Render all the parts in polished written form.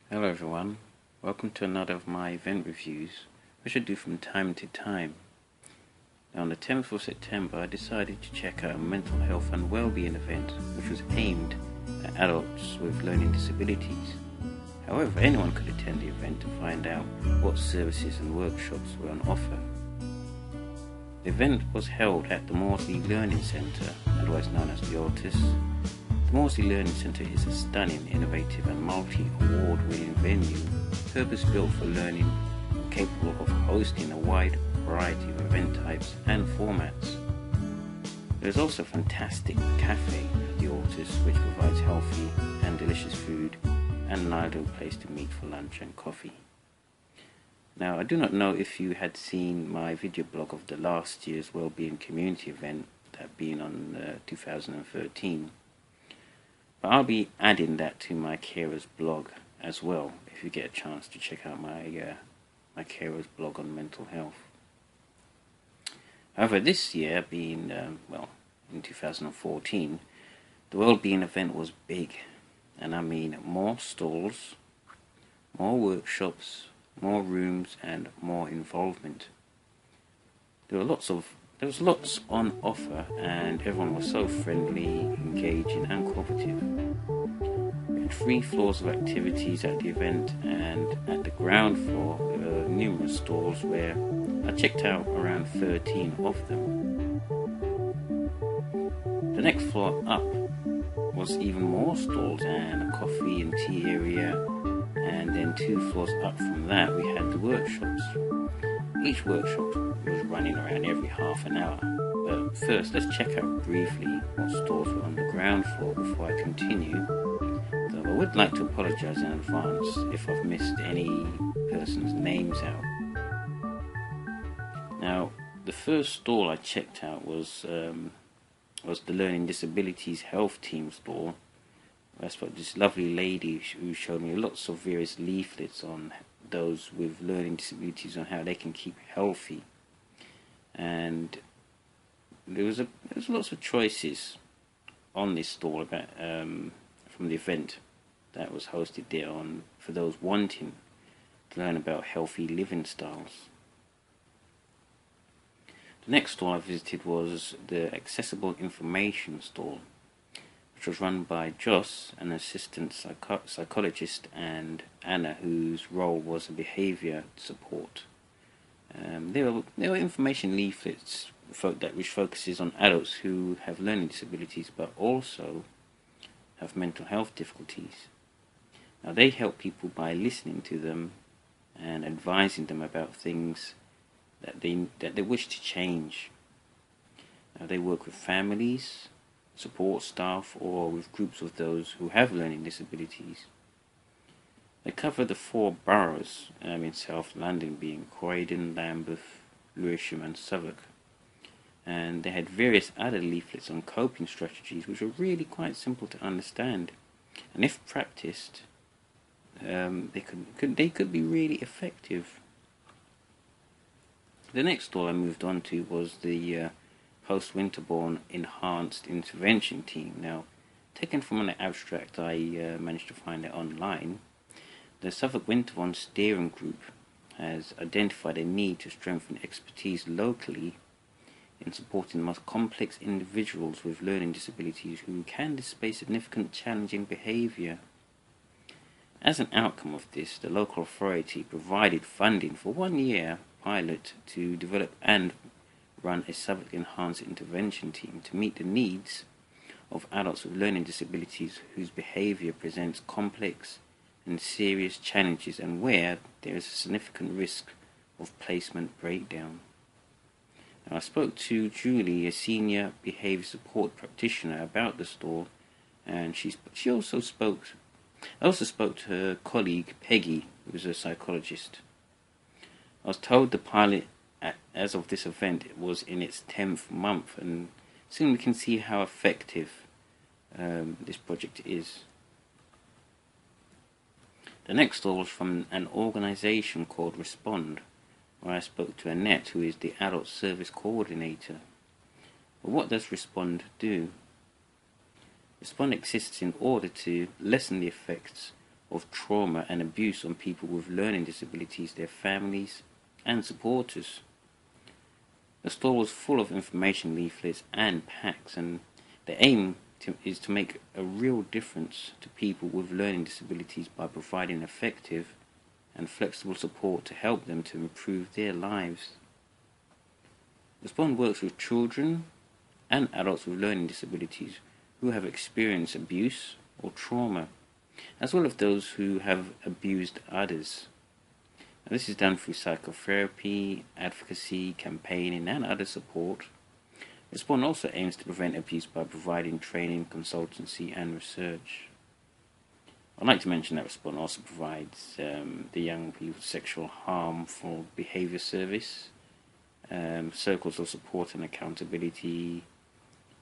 Hello everyone, welcome to another of my event reviews, which I do from time to time. Now on the 10th of September I decided to check out a Mental Health and Wellbeing Event which was aimed at adults with learning disabilities. However, anyone could attend the event to find out what services and workshops were on offer. The event was held at the Maudsley Learning Centre, otherwise known as the Altus. The Maudsley Learning Centre is a stunning, innovative and multi-award-winning venue purpose-built for learning, capable of hosting a wide variety of event types and formats. There is also a fantastic cafe at the Altus which provides healthy and delicious food and an ideal place to meet for lunch and coffee. Now, I do not know if you had seen my video blog of the last year's Wellbeing Community event, that being on 2013. But I'll be adding that to my Carers blog as well, if you get a chance to check out my Carers blog on mental health. However, this year, being in 2014, the Wellbeing event was big, and I mean more stalls, more workshops, more rooms, and more involvement. There was lots on offer, and everyone was so friendly, engaging and cooperative. We had 3 floors of activities at the event, and at the ground floor there were numerous stalls where I checked out around 13 of them. The next floor up was even more stalls and a coffee and tea area, and then 2 floors up from that we had the workshops. Each workshop was running around every half an hour, but first let's check out briefly what stalls were on the ground floor before I continue, though I would like to apologise in advance if I've missed any person's names out. Now, the first stall I checked out was the Learning Disabilities Health Team stall. I spoke to this lovely lady who showed me lots of various leaflets on those with learning disabilities on how they can keep healthy, and there was lots of choices on this stall about from the event that was hosted there on for those wanting to learn about healthy living styles. The next stall I visited was the Accessible Information stall, which was run by Joss, an assistant psychologist, and Anna, whose role was a behaviour support. There were information leaflets which focuses on adults who have learning disabilities but also have mental health difficulties. Now, they help people by listening to them and advising them about things that they wish to change. Now, they work with families, support staff, or with groups of those who have learning disabilities. They cover the 4 boroughs in South London, being Croydon, Lambeth, Lewisham and Suffolk. And they had various other leaflets on coping strategies which were really quite simple to understand, and if practiced they could be really effective. The next stall I moved on to was the post-Winterbourne Enhanced Intervention Team. Now, taken from an abstract I managed to find it online, the Suffolk Winterbourne Steering Group has identified a need to strengthen expertise locally in supporting the most complex individuals with learning disabilities who can display significant challenging behaviour. As an outcome of this, the local authority provided funding for 1 year pilot to develop and run a Suffolk Enhanced Intervention Team to meet the needs of adults with learning disabilities whose behaviour presents complex and serious challenges and where there is a significant risk of placement breakdown. Now, I spoke to Julie, a senior behaviour support practitioner, about the stall, and I also spoke to her colleague Peggy, who is a psychologist. I was told the pilot, as of this event, it was in its 10th month, and soon we can see how effective this project is. The next stall was from an organisation called Respond, where I spoke to Annette, who is the Adult Service Coordinator. But what does Respond do? Respond exists in order to lessen the effects of trauma and abuse on people with learning disabilities, their families, and supporters. The store was full of information leaflets and packs, and the aim is to make a real difference to people with learning disabilities by providing effective and flexible support to help them to improve their lives. Rathbone works with children and adults with learning disabilities who have experienced abuse or trauma, as well as those who have abused others. Now, this is done through psychotherapy, advocacy, campaigning, and other support. Rathbone also aims to prevent abuse by providing training, consultancy, and research. I'd like to mention that Rathbone also provides the young people sexual harmful behaviour service, circles of support and accountability,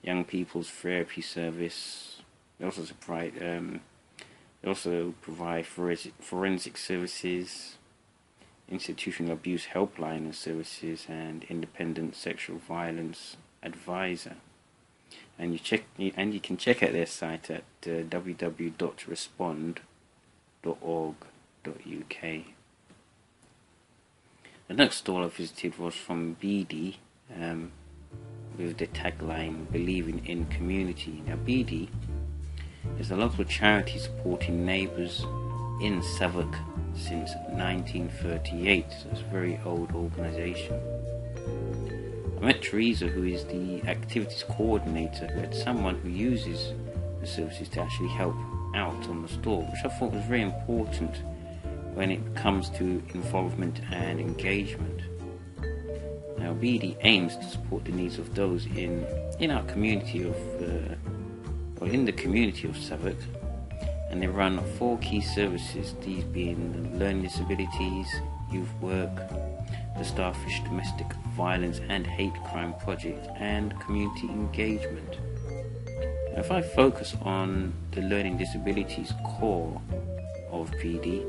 young people's therapy service. They also provide forensic services, institutional abuse helpline and services, and independent sexual violence advisor. And you can check out their site at www.respond.org.uk. The next stall I visited was from BD, with the tagline "Believing in Community." Now, BD is a local charity supporting neighbours in Suffolk since 1938, so it's a very old organisation. I met Teresa, who is the activities coordinator, who had someone who uses the services to actually help out on the store, which I thought was very important when it comes to involvement and engagement. Now, BD aims to support the needs of those in our community in the community of Suffolk, and they run 4 key services, these being learning disabilities, youth work, the Starfish Domestic Violence and Hate Crime Project, and community engagement. Now, if I focus on the learning disabilities core of BD,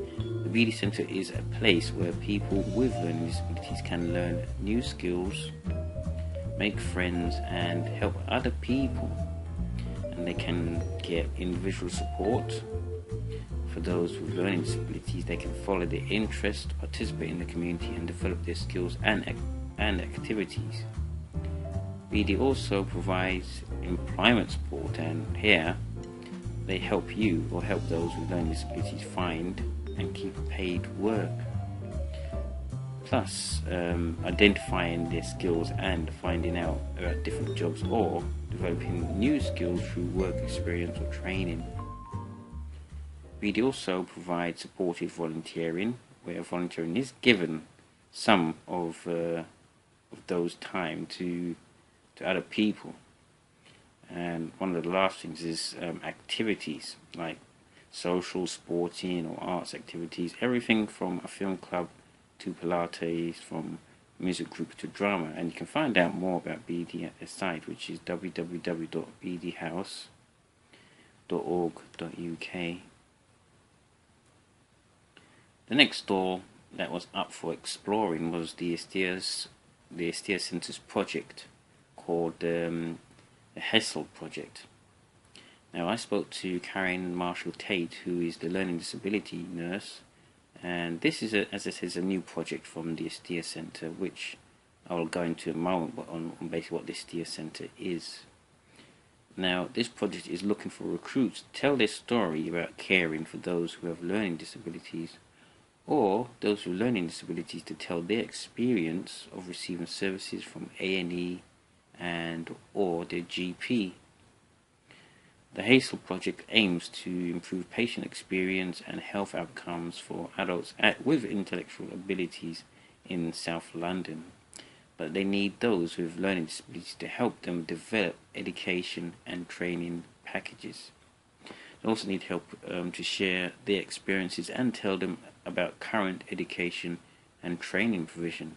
the BD Centre is a place where people with learning disabilities can learn new skills, make friends, and help other people. And they can get individual support. For those with learning disabilities, they can follow their interests, participate in the community, and develop their skills and activities. BD also provides employment support, and here they help you or help those with learning disabilities find and keep paid work. Plus, identifying their skills and finding out about different jobs or developing new skills through work experience or training. BD also provides supported volunteering, where volunteering is given some of those time to other people. And one of the last things is activities like social, sporting, or arts activities, everything from a film club to Pilates, from music group to drama. And you can find out more about BD at their site, which is www.bdhouse.org.uk. The next stall that was up for exploring was the Hessle Centre's project called the Hessle Project. Now, I spoke to Karen Marshall-Tate, who is the learning disability nurse, and this is, as I said, a new project from the Hessle Centre, which I will go into in a moment on basically what the Hessle Centre is. Now, this project is looking for recruits to tell their story about caring for those who have learning disabilities, or those with learning disabilities to tell their experience of receiving services from A&E or their GP. The Hessle Project aims to improve patient experience and health outcomes for adults with intellectual abilities in South London, but they need those with learning disabilities to help them develop education and training packages. They also need help to share their experiences and tell them about current education and training provision.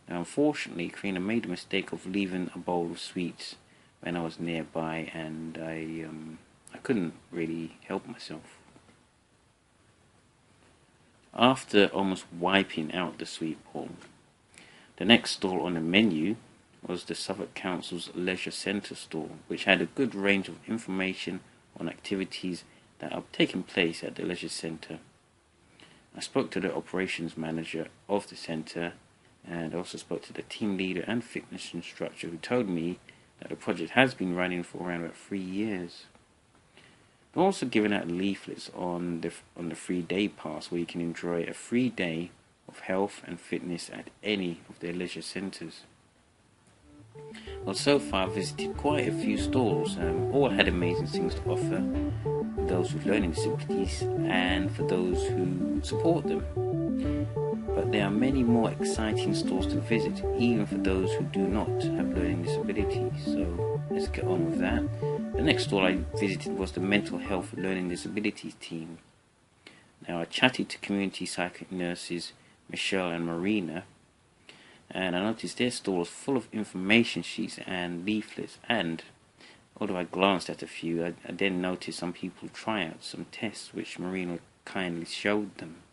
Now, unfortunately, Karina made the mistake of leaving a bowl of sweets when I was nearby, and I couldn't really help myself. After almost wiping out the sweet bowl, the next stall on the menu was the Suffolk Council's Leisure Centre stall, which had a good range of information on activities that are taking place at the leisure centre. I spoke to the operations manager of the centre, and also spoke to the team leader and fitness instructor, who told me that the project has been running for around about 3 years. They're also giving out leaflets on the 3-day pass, where you can enjoy a free day of health and fitness at any of their leisure centres. Well, so far I've visited quite a few stalls. All had amazing things to offer for those with learning disabilities and for those who support them. But there are many more exciting stalls to visit, even for those who do not have learning disabilities. So let's get on with that. The next stall I visited was the Mental Health Learning Disabilities team. Now, I chatted to community psychic nurses Michelle and Marina, and I noticed their stall was full of information sheets and leaflets, and although I glanced at a few, I then noticed some people try out some tests which Marina kindly showed them.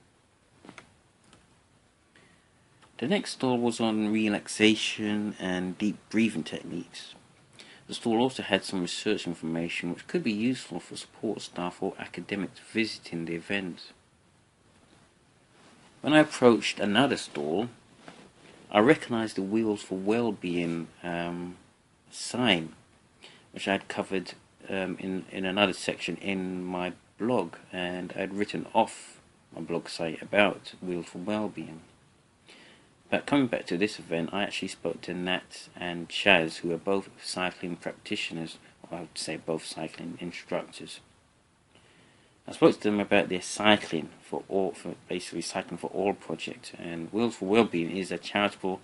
The next stall was on relaxation and deep breathing techniques. The stall also had some research information which could be useful for support staff or academics visiting the event. When I approached another stall, I recognised the Wheels for Wellbeing sign, which I had covered in another section in my blog, and I had written off my blog site about Wheels for Wellbeing. But coming back to this event, I actually spoke to Nat and Chaz, who are both cycling practitioners, or I would say both cycling instructors. I spoke to them about their Cycling for All project, and Wheels for Wellbeing is a charity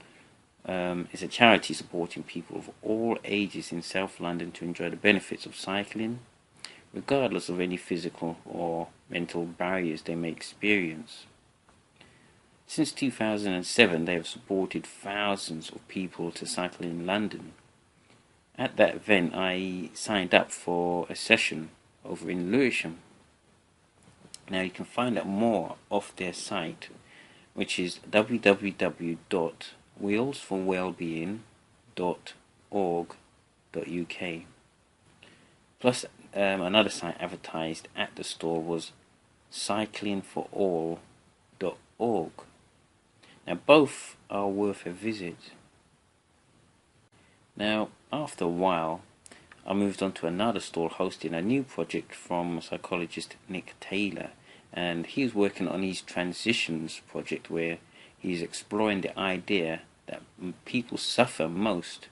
supporting people of all ages in South London to enjoy the benefits of cycling, regardless of any physical or mental barriers they may experience. Since 2007, they have supported thousands of people to cycle in London. At that event, I signed up for a session over in Lewisham. Now, you can find out more off their site, which is www.wheelsforwellbeing.org.uk. Plus, another site advertised at the store was cyclingforall.org. Now, both are worth a visit. Now, after a while, I moved on to another stall hosting a new project from psychologist Nick Taylor, and he's working on his transitions project, where he's exploring the idea that people suffer most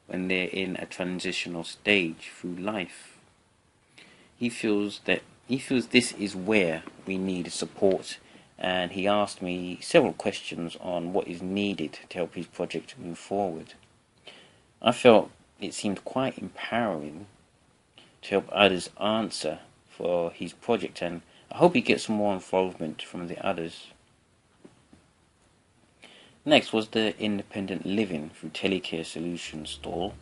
when they're in a transitional stage through life. He feels this is where we need support, and he asked me several questions on what is needed to help his project move forward. I felt it seemed quite empowering to help others answer for his project, and I hope he gets some more involvement from the others. Next was the Independent Living through Telecare Solutions stall.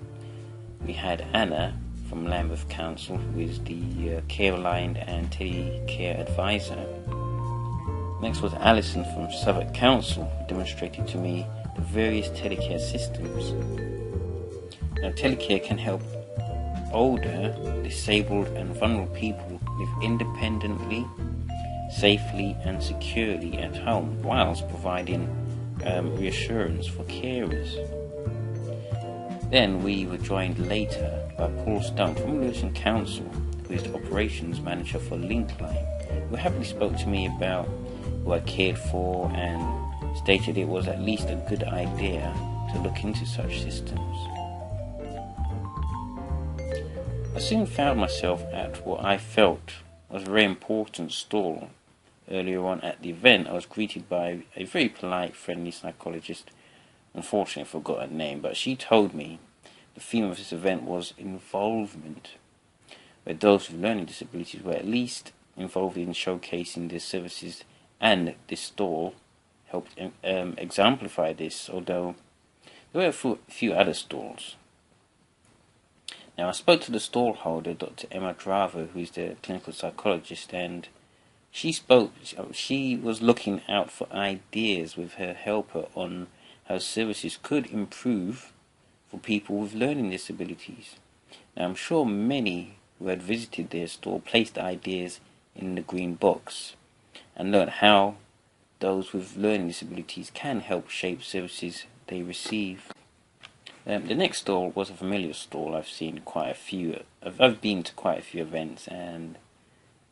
We had Anna from Lambeth Council, who is the care line and telecare advisor. Next was Alison from Suffolk Council, who demonstrated to me the various telecare systems. Now, telecare can help older, disabled and vulnerable people live independently, safely and securely at home, whilst providing reassurance for carers. Then we were joined later by Paul Stone from Lewisham Council, who is the operations manager for Linkline, who happily spoke to me about who I cared for and stated it was at least a good idea to look into such systems. I soon found myself at what I felt was a very important stall. Earlier on at the event, I was greeted by a very polite, friendly psychologist. Unfortunately, I forgot her name, but she told me the theme of this event was involvement, where those with learning disabilities were at least involved in showcasing their services, and this stall helped exemplify this, although there were a few other stalls. Now, I spoke to the stall holder, Dr. Emma Driver, who is the clinical psychologist, and she was looking out for ideas with her helper on how services could improve for people with learning disabilities. Now, I'm sure many who had visited their stall placed ideas in the green box and learn how those with learning disabilities can help shape services they receive. The next stall was a familiar stall. I've been to quite a few events and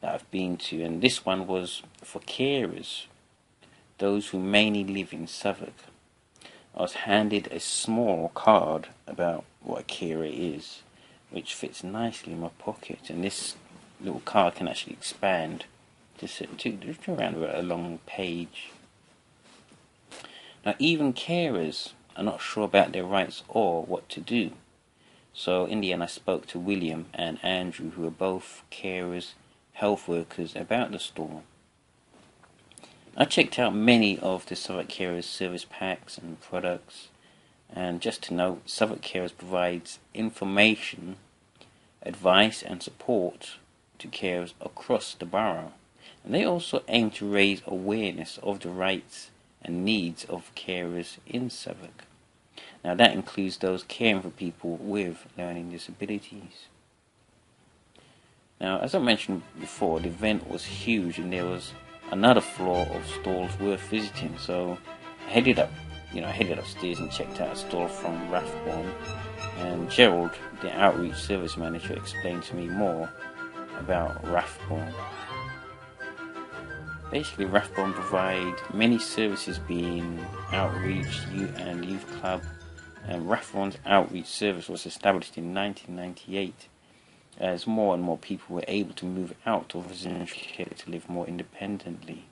that I've been to, and this one was for carers, those who mainly live in Suffolk. I was handed a small card about what a carer is, which fits nicely in my pocket, and this little card can actually expand to around a long page. Now, even carers are not sure about their rights or what to do. So in the end I spoke to William and Andrew, who are both carers, health workers, about the stall. I checked out many of the Suffolk Cares service packs and products, and just to note, Suffolk Cares provides information, advice and support to carers across the borough, and they also aim to raise awareness of the rights and needs of carers in Suffolk. Now that includes those caring for people with learning disabilities. Now, as I mentioned before, the event was huge and there was another floor of stalls worth visiting, so I headed upstairs and checked out a stall from Rathbone, and Gerald, the outreach service manager, explained to me more about Rathbone. Basically, Rathbone provide many services, being outreach, youth club, and Rathbone's outreach service was established in 1998 as more and more people were able to move out of residential care to live more independently,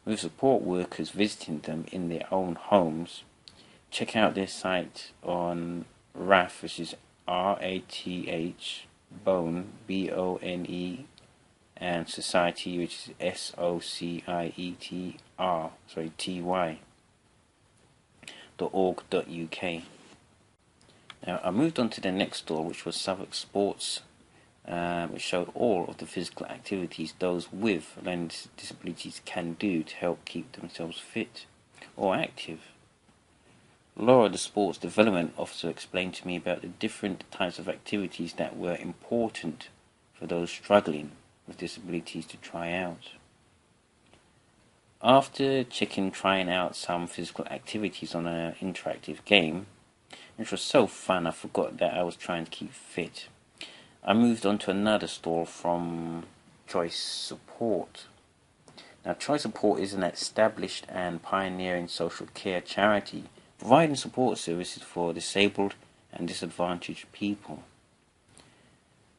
with support workers visiting them in their own homes. Check out their site on RATH, which is RATH, Bone, BONE, and Society, which is SOCIETY.org.uk. Now I moved on to the next stall, which was Saavik Sports, which showed all of the physical activities those with learning disabilities can do to help keep themselves fit or active. Laura, the sports development officer, explained to me about the different types of activities that were important for those struggling with disabilities to try out. After trying out some physical activities on an interactive game, which was so fun I forgot that I was trying to keep fit, I moved on to another stall from Choice Support. Now, Choice Support is an established and pioneering social care charity providing support services for disabled and disadvantaged people.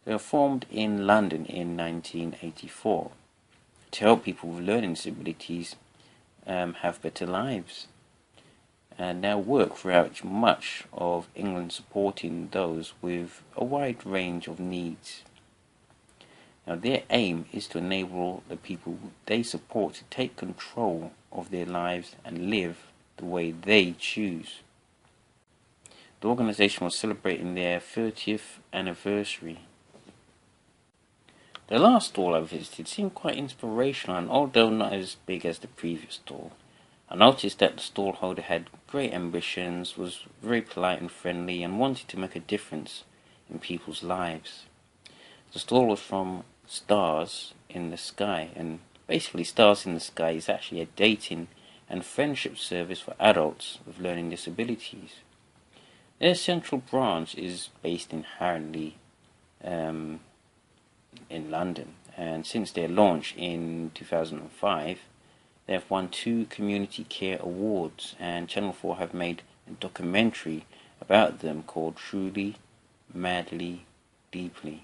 They were formed in London in 1984 to help people with learning disabilities have better lives, and now work throughout much of England supporting those with a wide range of needs. Now, their aim is to enable the people they support to take control of their lives and live the way they choose. The organisation was celebrating their 30th anniversary. The last stall I visited seemed quite inspirational, and although not as big as the previous stall, I noticed that the stallholder had great ambitions, was very polite and friendly, and wanted to make a difference in people's lives. The stall was from Stars in the Sky, and basically Stars in the Sky is actually a dating and friendship service for adults with learning disabilities. Their central branch is based in Harringay, in London, and since their launch in 2005, they have won 2 Community Care Awards, and Channel 4 have made a documentary about them called Truly, Madly, Deeply.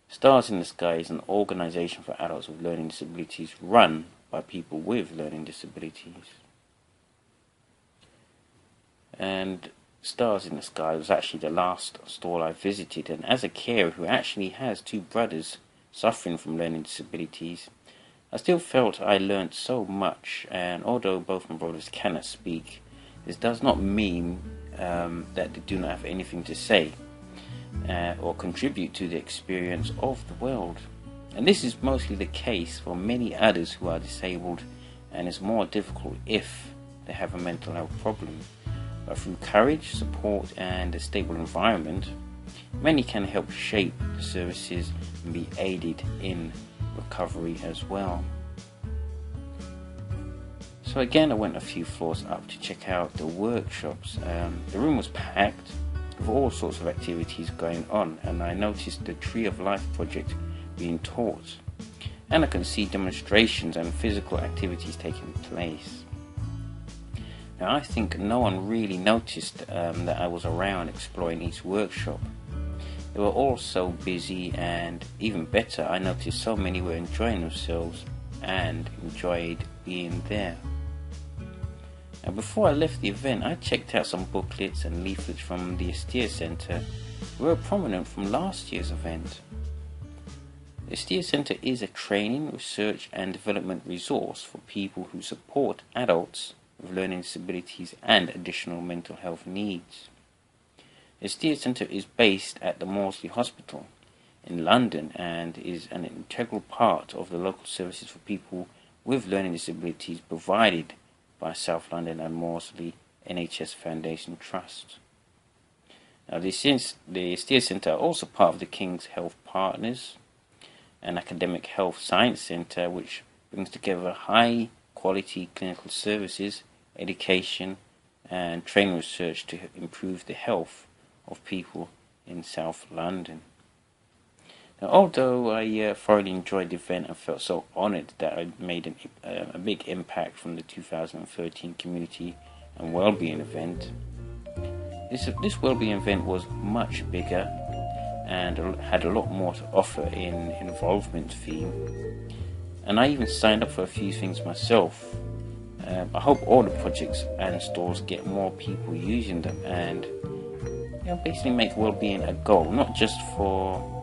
Stars in the Sky is an organisation for adults with learning disabilities run by people with learning disabilities. And Stars in the Sky was actually the last stall I visited, and as a carer who actually has 2 brothers suffering from learning disabilities, I still felt I learnt so much, and although both my brothers cannot speak, this does not mean that they do not have anything to say or contribute to the experience of the world. And this is mostly the case for many others who are disabled, and is more difficult if they have a mental health problem. But through courage, support and a stable environment, Many can help shape the services and be aided in recovery as well. So again, I went a few floors up to check out the workshops. The room was packed with all sorts of activities going on, and I noticed the Tree of Life project being taught, and I could see demonstrations and physical activities taking place. Now, I think no one really noticed that I was around exploring each workshop. They were all so busy, and even better, I noticed so many were enjoying themselves and enjoyed being there. Now, before I left the event, I checked out some booklets and leaflets from the Astia Centre, who were prominent from last year's event. The Astia Centre is a training, research and development resource for people who support adults with learning disabilities and additional mental health needs. The Astia Centre is based at the Maudsley Hospital in London and is an integral part of the local services for people with learning disabilities provided by South London and Maudsley NHS Foundation Trust. Now, the Astia Centre are also part of the King's Health Partners, an academic health science centre which brings together high quality clinical services, education and training research to improve the health of people in South London. Now, although I thoroughly enjoyed the event and felt so honoured that I made a big impact from the 2013 Community and Wellbeing Event, this Wellbeing Event was much bigger and had a lot more to offer in involvement theme. And I even signed up for a few things myself. I hope all the projects and stores get more people using them and basically make wellbeing a goal, not just for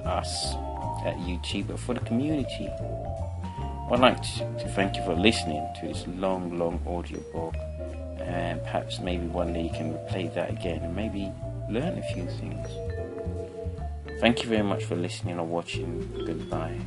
us at UT, but for the community. I'd like to thank you for listening to this long audiobook, and perhaps maybe one day you can replay that again and maybe learn a few things. Thank you very much for listening or watching. Goodbye.